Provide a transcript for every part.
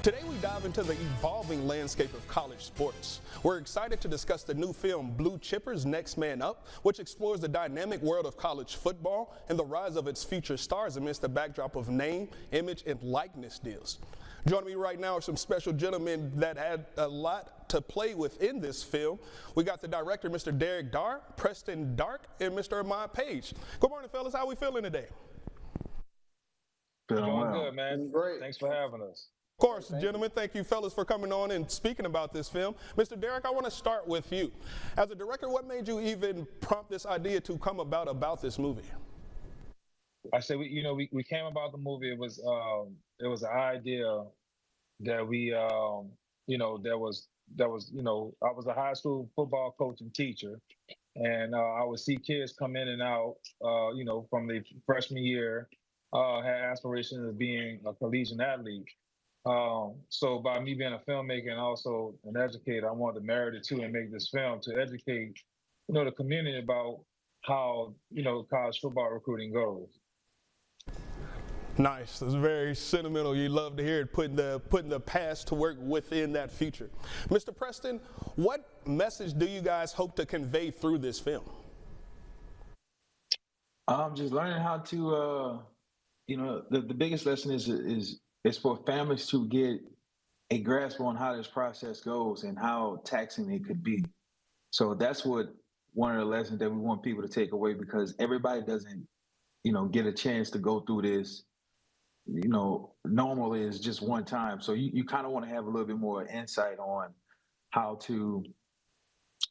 Today we dive into the evolving landscape of college sports. We're excited to discuss the new film Blue Chippers Next Man Up, which explores the dynamic world of college football and the rise of its future stars amidst the backdrop of name, image, and likeness deals. Joining me right now are some special gentlemen that had a lot to play within this film. We got the director, Mr. Derek Darr, Preston Dark, and Mr. Ahmad Page. Good morning, fellas. How we feeling today? Doing good, man. Great. Thanks for having us. Of course, gentlemen, thank you fellas for coming on and speaking about this film. Mr. Derek, I want to start with you. As a director, what made you even prompt this idea to come about this movie? I said, we came about the movie. It was an idea that we, I was a high school football coach and teacher, and I would see kids come in and out, from the freshman year, had aspirations of being a collegiate athlete. So by me being a filmmaker and also an educator, I wanted to marry the two and make this film to educate, the community about how, college football recruiting goes. Nice. It's very sentimental. You love to hear it, putting the past to work within that future. Mr. Preston, what message do you guys hope to convey through this film? Just learning how to, the biggest lesson is for families to get a grasp on how this process goes and how taxing it could be. So that's one of the lessons that we want people to take away, because everybody doesn't, get a chance to go through this, normally is just one time. So you kind of want to have a little bit more insight on how to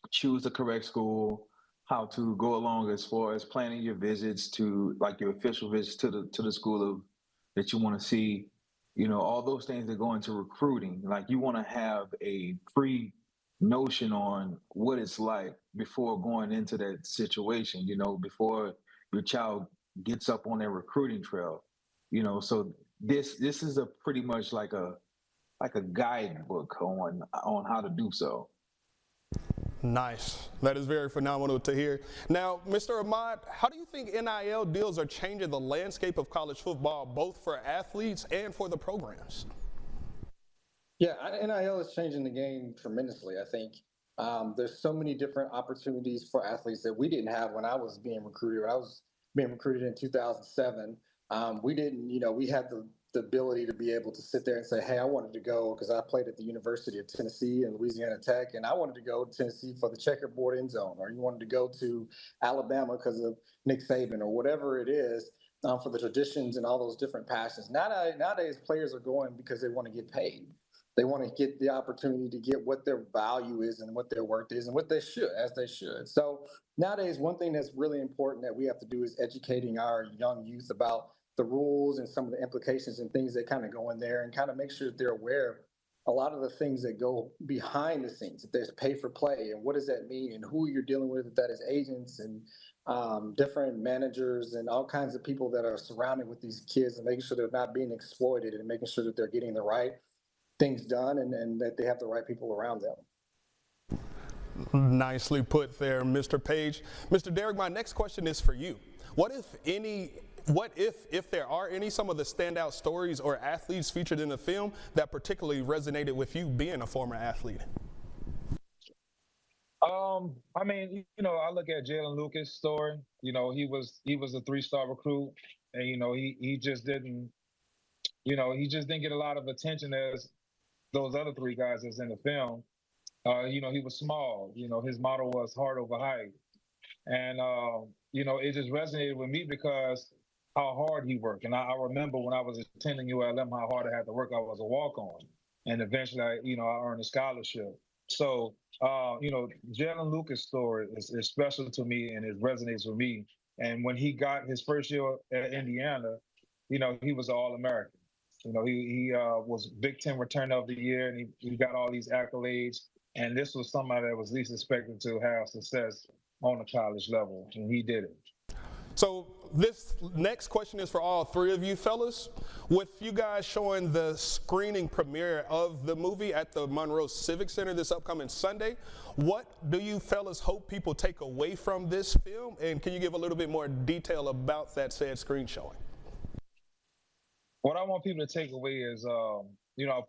choose the correct school, how to go along as far as planning your visits to, like, your official visits to the school that you want to see. All those things that go into recruiting. Like, you want to have a pre-notion on what it's like before going into that situation, before your child gets up on their recruiting trail. So this is a pretty much like a guidebook on how to do so. Nice. That is very phenomenal to hear. Now, Mr. Ahmad, how do you think NIL deals are changing the landscape of college football, both for athletes and for the programs? Yeah, NIL is changing the game tremendously. I think there's so many different opportunities for athletes that we didn't have when I was being recruited. I was being recruited in 2007. We didn't, we had the ability to be able to sit there and say, hey, I wanted to go, because I played at the University of Tennessee and Louisiana Tech, and I wanted to go to Tennessee for the checkerboard end zone, or you wanted to go to Alabama because of Nick Saban, or whatever it is, for the traditions and all those different passions. Nowadays, players are going because they want to get paid. They want to get the opportunity to get what their value is and what their worth is and what they should, as they should. So nowadays, one thing that's really important that we have to do is educating our young youth about the rules and some of the implications and things that kind of go in there, and kind of make sure that they're aware of a lot of the things that go behind the scenes. If there's pay for play, and what does that mean, and who you're dealing with, if that is agents and different managers and all kinds of people that are surrounded with these kids, and making sure they're not being exploited, and making sure that they're getting the right things done, and that they have the right people around them. Nicely put there, Mr. Page. Mr. Derek, my next question is for you. What if there are any, some of the standout stories or athletes featured in the film that particularly resonated with you, being a former athlete? I look at Jalen Lucas' story. He was a 3-star recruit, and he just didn't get a lot of attention as those other 3 guys that's in the film. He was small. His motto was hard over height, and it just resonated with me because how hard he worked. And I remember when I was attending ULM, how hard I had to work. I was a walk-on, and eventually I earned a scholarship. So Jalen Lucas' story is special to me, and it resonates with me. And when he got his first year at Indiana, he was an All-American. He was Big Ten Returner of the Year, and he got all these accolades. And this was somebody that was least expected to have success on the college level, and he did it. So this next question is for all 3 of you fellas. With you guys showing the screening premiere of the movie at the Monroe Civic Center this upcoming Sunday, what do you fellas hope people take away from this film? And can you give a little bit more detail about that said screen showing? What I want people to take away is,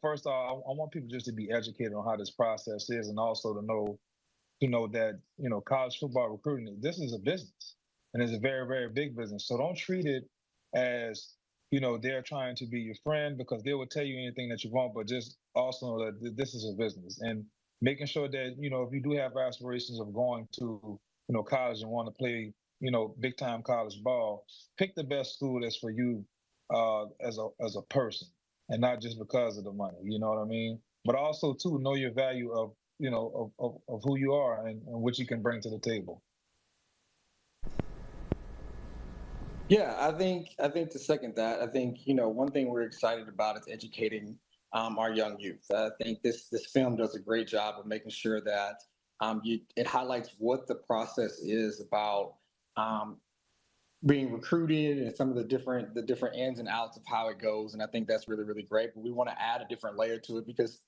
first off, I want people just to be educated on how this process is, and also to know that college football recruiting, this is a business, and it's a very, very big business. So don't treat it as they're trying to be your friend, because they will tell you anything that you want, but just also know that this is a business, and making sure that if you do have aspirations of going to college and want to play big time college ball, pick the best school that's for you as a person, and not just because of the money. You know what I mean? But also too, know your value of of who you are and what you can bring to the table. Yeah, I think to second that, I think one thing we're excited about is educating our young youth. I think this film does a great job of making sure that it highlights what the process is about being recruited and some of the different ins and outs of how it goes. And I think that's really, really great. But we want to add a different layer to it, because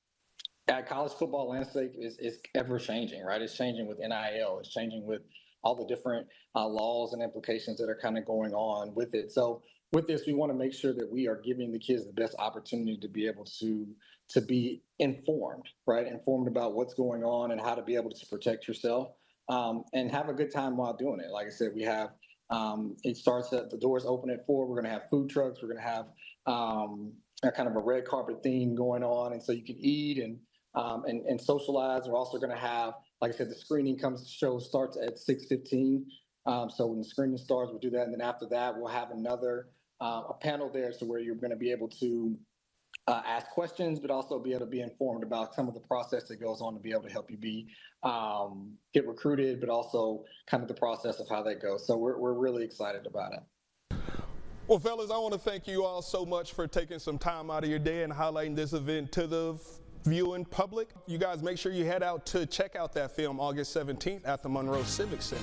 college football landscape is ever changing, right? It's changing with NIL. It's changing with all the different laws and implications that are kind of going on with it. So with this, we want to make sure that we are giving the kids the best opportunity to be able to be informed, right? Informed about what's going on and how to be able to protect yourself and have a good time while doing it. Like I said, we have it starts at the doors open at 4. We're going to have food trucks. We're going to have a kind of a red carpet theme going on, and so you can eat and socialize. We're also going to have, like I said, the screening show starts at 6:15. So when the screening starts, we'll do that, and then after that, we'll have another a panel there, so where you're going to be able to ask questions, but also be able to be informed about some of the process that goes on to be able to help you get recruited, but also kind of the process of how that goes. So we're really excited about it. Well, fellas, I want to thank you all so much for taking some time out of your day and highlighting this event to the viewing public. You guys make sure you head out to check out that film August 17th at the Monroe Civic Center.